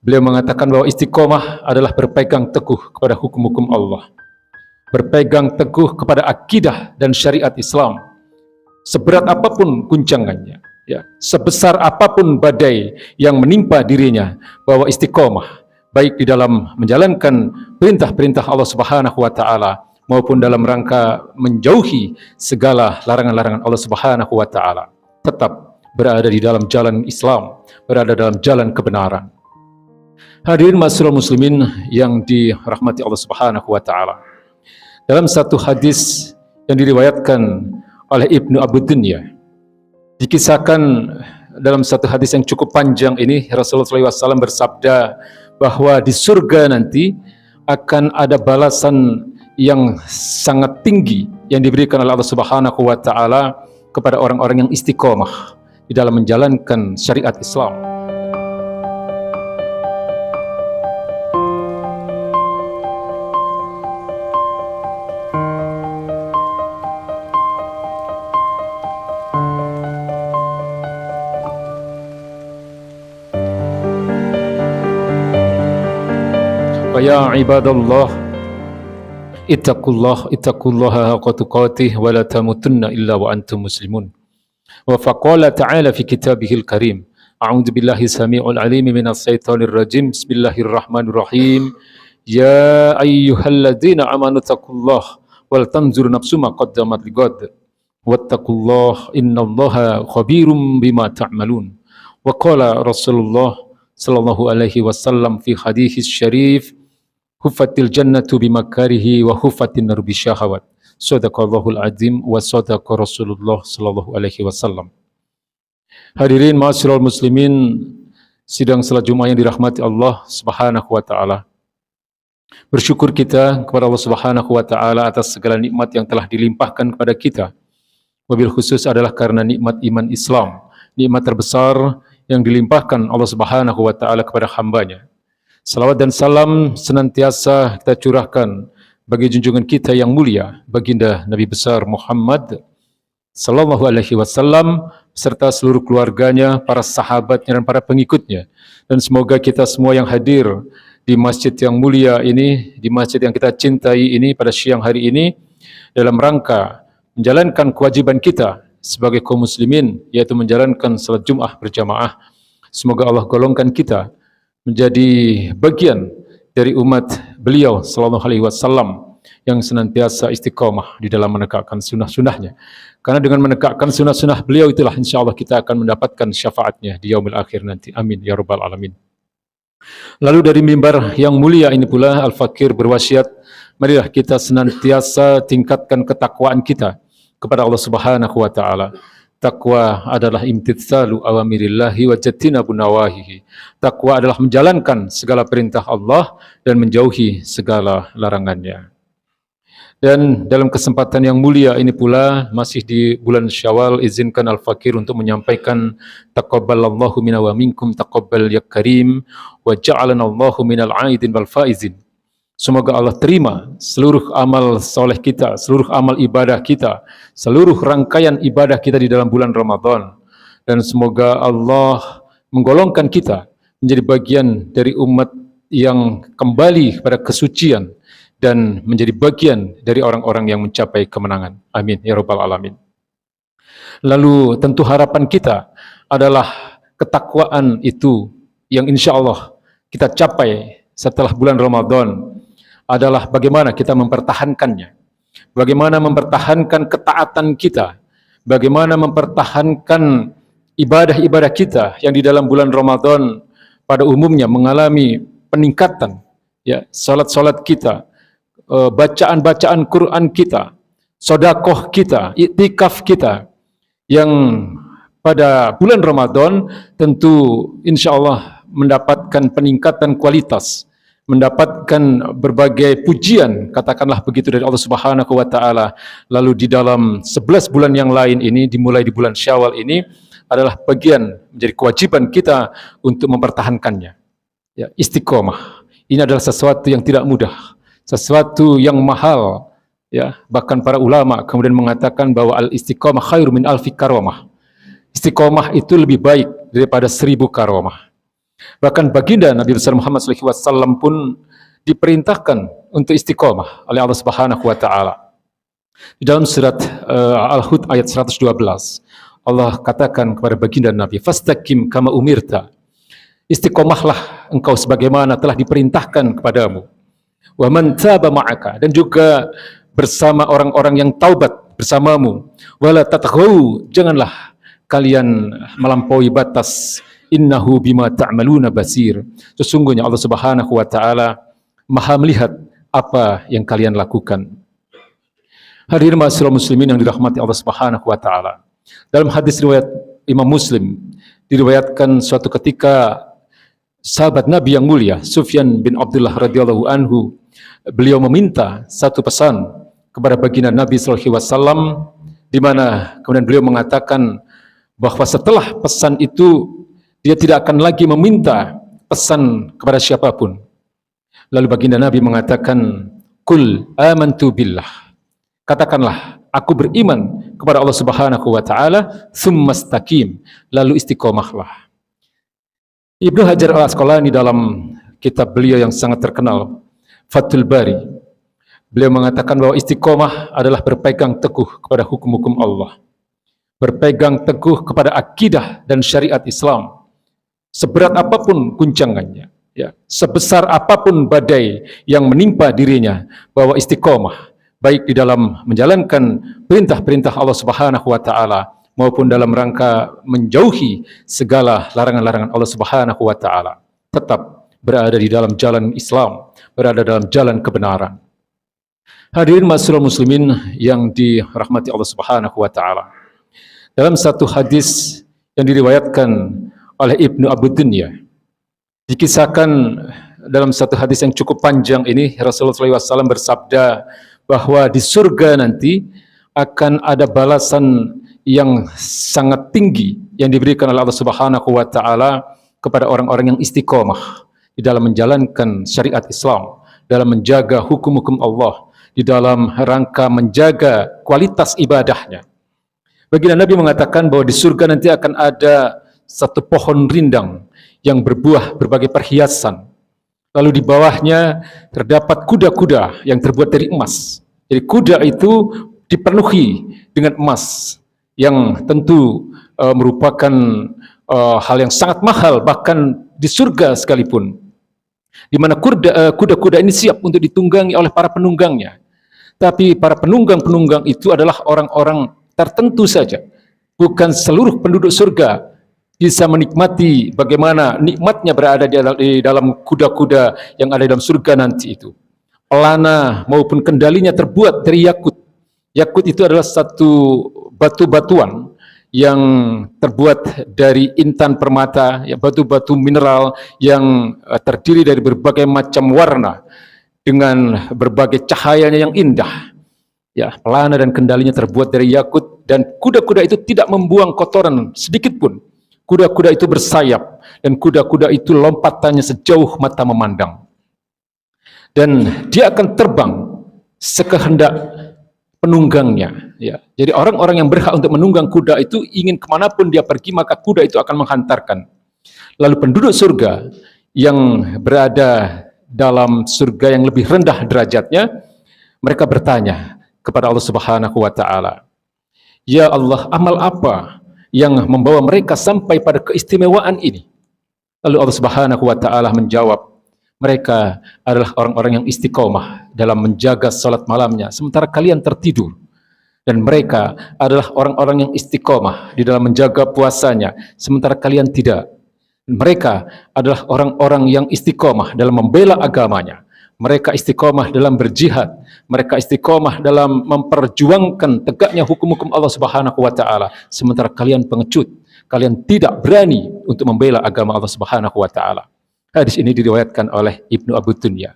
Beliau mengatakan bahwa istiqomah adalah berpegang teguh kepada hukum-hukum Allah, berpegang teguh kepada akidah dan syariat Islam, seberat apapun guncangannya, ya, sebesar apapun badai yang menimpa dirinya, bahwa istiqomah baik di dalam menjalankan perintah-perintah Allah Subhanahu wa taala maupun dalam rangka menjauhi segala larangan-larangan Allah Subhanahu wa taala, tetap berada di dalam jalan Islam, berada dalam jalan kebenaran. Hadirin ma'asyiral muslimin yang dirahmati Allah Subhanahu wa taala. Dalam satu hadis yang diriwayatkan oleh Ibnu Abu Dunya, dikisahkan dalam satu hadis yang cukup panjang ini, Rasulullah SAW bersabda bahwa di surga nanti akan ada balasan yang sangat tinggi yang diberikan oleh Allah Subhanahu wa taala kepada orang-orang yang istiqomah di dalam menjalankan syariat Islam. Ya ibadallah, ittaqullaha haqqa tuqatih wa la tamutunna illa wa antum muslimun. Wa faqala ta'ala fi kitabihil karim, a'udzu billahi samii'ul 'aliim minas syaitonir rajim. Bismillahirrahmanirrahim. Ya ayyuhalladzina amanu taqullaha wal tanzur nafsum ma qaddamat lighad wattaqullaha innallaha khabirum bima ta'malun. Wa qala Rasulullah sallallahu alaihi wasallam fi hadits syarif, huffatil jannatu bimakarihi wa huffatin nar bisyahawat. Sadaqallahul azim wa sadaqa Rasulullah sallallahu alaihi wasallam. Hadirin ma'asyiral muslimin, sidang salat Jumat yang dirahmati Allah Subhanahu wa taala. Bersyukur kita kepada Allah Subhanahu wa taala atas segala nikmat yang telah dilimpahkan kepada kita. Wabil khusus adalah karena nikmat iman Islam, nikmat terbesar yang dilimpahkan Allah Subhanahu wa taala kepada hambanya. Salawat dan salam senantiasa kita curahkan bagi junjungan kita yang mulia, baginda Nabi besar Muhammad sallallahu alaihi wasallam serta seluruh keluarganya, para sahabatnya dan para pengikutnya. Dan semoga kita semua yang hadir di masjid yang mulia ini, di masjid yang kita cintai ini pada siang hari ini, dalam rangka menjalankan kewajiban kita sebagai kaum muslimin, yaitu menjalankan salat Jumat berjamaah. Semoga Allah golongkan kita menjadi bagian dari umat beliau sallallahu alaihi wasallam yang senantiasa istiqomah di dalam menegakkan sunnah-sunnahnya. Karena dengan menegakkan sunnah-sunnah beliau itulah insyaallah kita akan mendapatkan syafaatnya di yaumil akhir nanti. Amin ya rabbal alamin. Lalu dari mimbar yang mulia ini pula Al-Fakir berwasiat, marilah kita senantiasa tingkatkan ketakwaan kita kepada Allah Subhanahu wa taala. Takwa adalah imtitsalu awamirillahi wa jatinabun nawahihi. Takwa adalah menjalankan segala perintah Allah dan menjauhi segala larangannya. Dan dalam kesempatan yang mulia ini pula, masih di bulan Syawal, izinkan Al-Fakir untuk menyampaikan taqabbalallahu minna wa minkum taqabbal ya karim wa ja'alanallahu minal aidin wal faizin. Semoga Allah terima seluruh amal soleh kita, seluruh amal ibadah kita, seluruh rangkaian ibadah kita di dalam bulan Ramadan. Dan semoga Allah menggolongkan kita menjadi bagian dari umat yang kembali kepada kesucian dan menjadi bagian dari orang-orang yang mencapai kemenangan. Amin ya rabbal alamin. Lalu tentu harapan kita adalah ketakwaan itu yang insya Allah kita capai setelah bulan Ramadan adalah bagaimana kita mempertahankannya, bagaimana mempertahankan ketaatan kita, bagaimana mempertahankan ibadah-ibadah kita yang di dalam bulan Ramadan pada umumnya mengalami peningkatan, ya, salat-salat kita, bacaan-bacaan Quran kita, sedekah kita, iktikaf kita, yang pada bulan Ramadan tentu insya Allah mendapatkan peningkatan kualitas, mendapatkan berbagai pujian, katakanlah begitu, dari Allah Subhanahu wa taala. Lalu di dalam 11 bulan yang lain ini, dimulai di bulan Syawal ini, adalah bagian menjadi kewajiban kita untuk mempertahankannya. Ya, istiqomah. Ini adalah sesuatu yang tidak mudah, sesuatu yang mahal. Ya, bahkan para ulama kemudian mengatakan bahwa al-istiqomah khairu min alfi karamah. Istiqomah itu lebih baik daripada 1000 karamah. Bahkan baginda Nabi besar Muhammad SAW pun diperintahkan untuk istiqomah oleh Allah Subhanahu wa taala. Di dalam surat Al-Hud ayat 112, Allah katakan kepada baginda Nabi, "Fastaqim kama umirta." Istiqomahlah engkau sebagaimana telah diperintahkan kepadamu. Wa man taba ma'aka, dan juga bersama orang-orang yang taubat bersamamu. Wala tatghaw, janganlah kalian melampaui batas. Innahu bima ta'maluna basir. Sesungguhnya Allah Subhanahu wa taala Maha melihat apa yang kalian lakukan. Hadirin ma'asyiral muslimin yang dirahmati Allah Subhanahu wa taala. Dalam hadis riwayat Imam Muslim diriwayatkan suatu ketika sahabat Nabi yang mulia Sufyan bin Abdullah radhiyallahu anhu, beliau meminta satu pesan kepada baginda Nabi sallallahu alaihi wasallam, di mana kemudian beliau mengatakan bahwa setelah pesan itu dia tidak akan lagi meminta pesan kepada siapapun. Lalu baginda Nabi mengatakan, "Qul amantu billah." Katakanlah, aku beriman kepada Allah Subhanahu wa taala, tsumastaqim, lalu istiqomahlah. Ibnu Hajar Al-Asqalani dalam kitab beliau yang sangat terkenal, Fathul Bari, beliau mengatakan bahwa istiqomah adalah berpegang teguh kepada hukum-hukum Allah, berpegang teguh kepada akidah dan syariat Islam, seberat apapun guncangannya, ya, sebesar apapun badai yang menimpa dirinya, bahwa istiqomah baik di dalam menjalankan perintah-perintah Allah Subhanahu wa taala maupun dalam rangka menjauhi segala larangan-larangan Allah Subhanahu wa taala, tetap berada di dalam jalan Islam, berada dalam jalan kebenaran. Hadirin ma'asyiral muslimin yang dirahmati Allah Subhanahu wa taala. Dalam satu hadis yang diriwayatkan oleh Ibnu Abu Dunya, dikisahkan dalam satu hadis yang cukup panjang ini, Rasulullah SAW bersabda bahwa di surga nanti akan ada balasan yang sangat tinggi yang diberikan oleh Allah Subhanahu wa taala kepada orang-orang yang istiqomah di dalam menjalankan syariat Islam, dalam menjaga hukum-hukum Allah, di dalam rangka menjaga kualitas ibadahnya. Baginda Nabi mengatakan bahwa di surga nanti akan ada satu pohon rindang yang berbuah berbagai perhiasan. Lalu di bawahnya terdapat kuda-kuda yang terbuat dari emas. Jadi kuda itu dipenuhi dengan emas yang tentu merupakan hal yang sangat mahal bahkan di surga sekalipun, di mana kuda-kuda ini siap untuk ditunggangi oleh para penunggangnya. Tapi para penunggang-penunggang itu adalah orang-orang tertentu saja, bukan seluruh penduduk surga bisa menikmati bagaimana nikmatnya berada di dalam kuda-kuda yang ada dalam surga nanti itu. Pelana maupun kendalinya terbuat dari yakut. Yakut itu adalah satu batu-batuan yang terbuat dari intan permata, ya, batu-batu mineral yang terdiri dari berbagai macam warna dengan berbagai cahayanya yang indah. Ya, pelana dan kendalinya terbuat dari yakut, dan kuda-kuda itu tidak membuang kotoran sedikit pun. Kuda-kuda itu bersayap, dan kuda-kuda itu lompatannya sejauh mata memandang. Dan dia akan terbang sekehendak penunggangnya. Ya. Jadi orang-orang yang berhak untuk menunggang kuda itu ingin kemanapun dia pergi, maka kuda itu akan menghantarkan. Lalu penduduk surga yang berada dalam surga yang lebih rendah derajatnya, mereka bertanya kepada Allah Subhanahu wa taala, "Ya Allah, amal apa yang membawa mereka sampai pada keistimewaan ini?" Lalu Allah Subhanahu wa taala menjawab, mereka adalah orang-orang yang istiqomah dalam menjaga salat malamnya sementara kalian tertidur, dan mereka adalah orang-orang yang istiqomah di dalam menjaga puasanya sementara kalian tidak. Mereka adalah orang-orang yang istiqomah dalam membela agamanya. Mereka istiqomah dalam berjihad. Mereka istiqomah dalam memperjuangkan tegaknya hukum-hukum Allah Subhanahu wa taala sementara kalian pengecut. Kalian tidak berani untuk membela agama Allah Subhanahu wa taala. Hadis ini diriwayatkan oleh Ibnu Abu Dunya.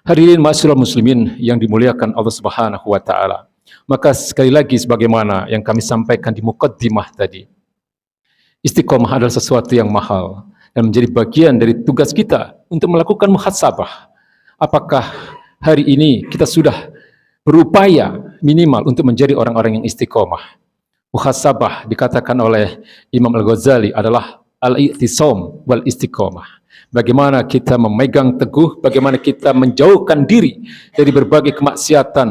Hadirin ma'asyiral muslimin yang dimuliakan Allah Subhanahu wa taala. Maka sekali lagi sebagaimana yang kami sampaikan di muqaddimah tadi, istiqomah adalah sesuatu yang mahal dan menjadi bagian dari tugas kita untuk melakukan muhasabah. Apakah hari ini kita sudah berupaya minimal untuk menjadi orang-orang yang istiqomah? Muhasabah dikatakan oleh Imam Al-Ghazali adalah al-i'tisam wal istiqamah. Bagaimana kita memegang teguh, bagaimana kita menjauhkan diri dari berbagai kemaksiatan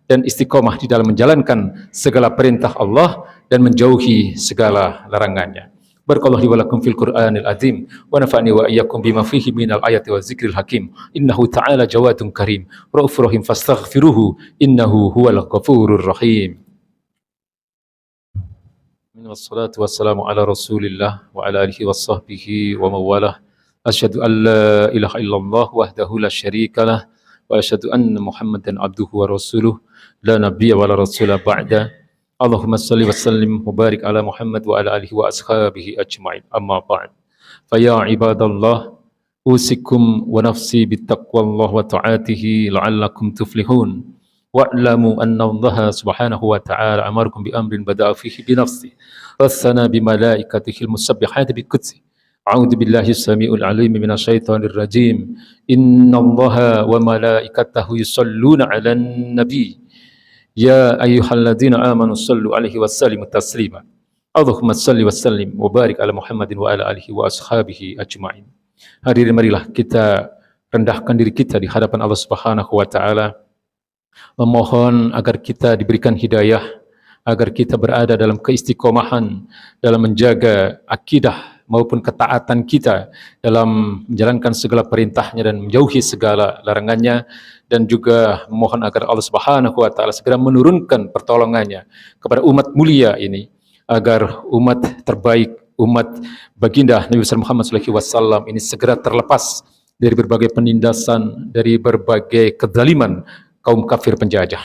dan istiqamah di dalam menjalankan segala perintah Allah dan menjauhi segala larangannya. Barakallahu li wa lakum fil Qur'anil azim wa nafa'ni wa iyyakum bima fihi minal ayati wa zikril hakim. Innahu ta'ala jawadun karim, raufur rahim, fastaghfiruhu innahu huwal ghafurur rahim. Wassalatu wassalamu ala Rasulillah wa ala alihi washabbihi wa mawalah. Asyhadu an la ilaha illallah wahdahu la syarika lah wa asyhadu anna Muhammadan abduhu wa rasuluh la nabiyya wa la rasula ba'da. Allahumma salli wa sallim wa barik ala Muhammad wa ala alihi wa ashabihi ajma'in. Amma ba'd. Fa ya ibadallah, usikum wa nafsi bittaqwallah wa ta'atihi la'allakum tuflihun. Wa'lamu anna Allah subhanahu wa ta'ala amarakum bi amrin bada'a fihi bi nafsi wathana bi malaikatihi al-musabbihati bi qudsi. A'udzu billahi as-sami'ul 'alim minasyaitonir rajim. Inna Allaha wa malaikatahu yusholluna 'alan nabi. Ya ayyuhalladzina amanu shallu 'alaihi wa sallimu taslima. Allahumma shalli wa sallim wa barik ala Muhammadin wa ala alihi wa ashabihi ajma'in. Hadirin, marilah kita rendahkan diri kita di hadapan Allah Subhanahu wa taala, memohon agar kita diberikan hidayah, agar kita berada dalam keistiqomahan dalam menjaga akidah maupun ketaatan kita dalam menjalankan segala perintahnya dan menjauhi segala larangannya, dan juga memohon agar Allah Subhanahu wa taala segera menurunkan pertolongannya kepada umat mulia ini, agar umat terbaik, umat baginda Nabi Muhammad SAW ini segera terlepas dari berbagai penindasan, dari berbagai kezaliman kaum kafir penjajah.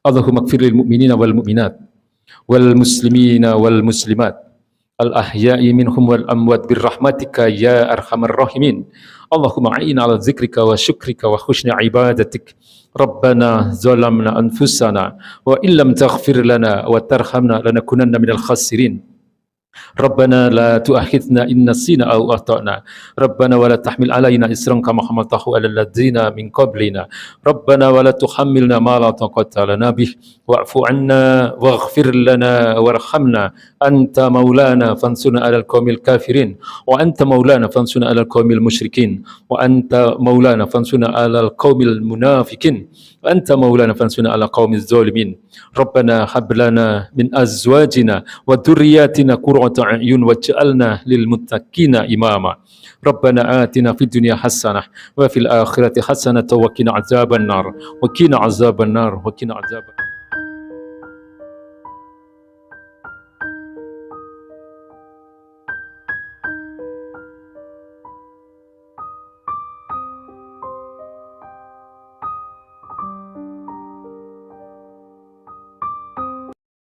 Allahumma ighfir lil mu'minina wal mu'minat wal muslimina wal muslimat al ahya'i minhum wal amwat birrahmatika ya arhamar rahimin. Allahumma a'inna ala zikrika wa syukrika wa husni ibadatik. Rabbana zalamna anfusana wa illam taghfir lana wa tarhamna lanakunanna minal khasirin. Rabbana la tu'akhidhna in nasina aw akhtana. Rabbana wa la tahmil alaina isran kama hamaltahu alal ladzina min qablina. Rabbana wa la tuhammilna ma la taqata lana bih wa'fu 'anna waghfir lana warhamna anta maulana fansurna 'alal qaumil kafirin wa anta maulana fansurna 'alal qaumil musyrikin wa anta maulana fansurna 'alal qaumil munafikin wa anta maulana fansurna 'alal qaumiz zalimin. Rabbana hab lana min azwajina wa dhurriyyatina qurrata a'yun waj'alna lil muttaqina imama. Rabbana atina fid dunya hasanah wa fil akhirati hasanah wa qina azaban nar wa qina azaban nar wa qina azaban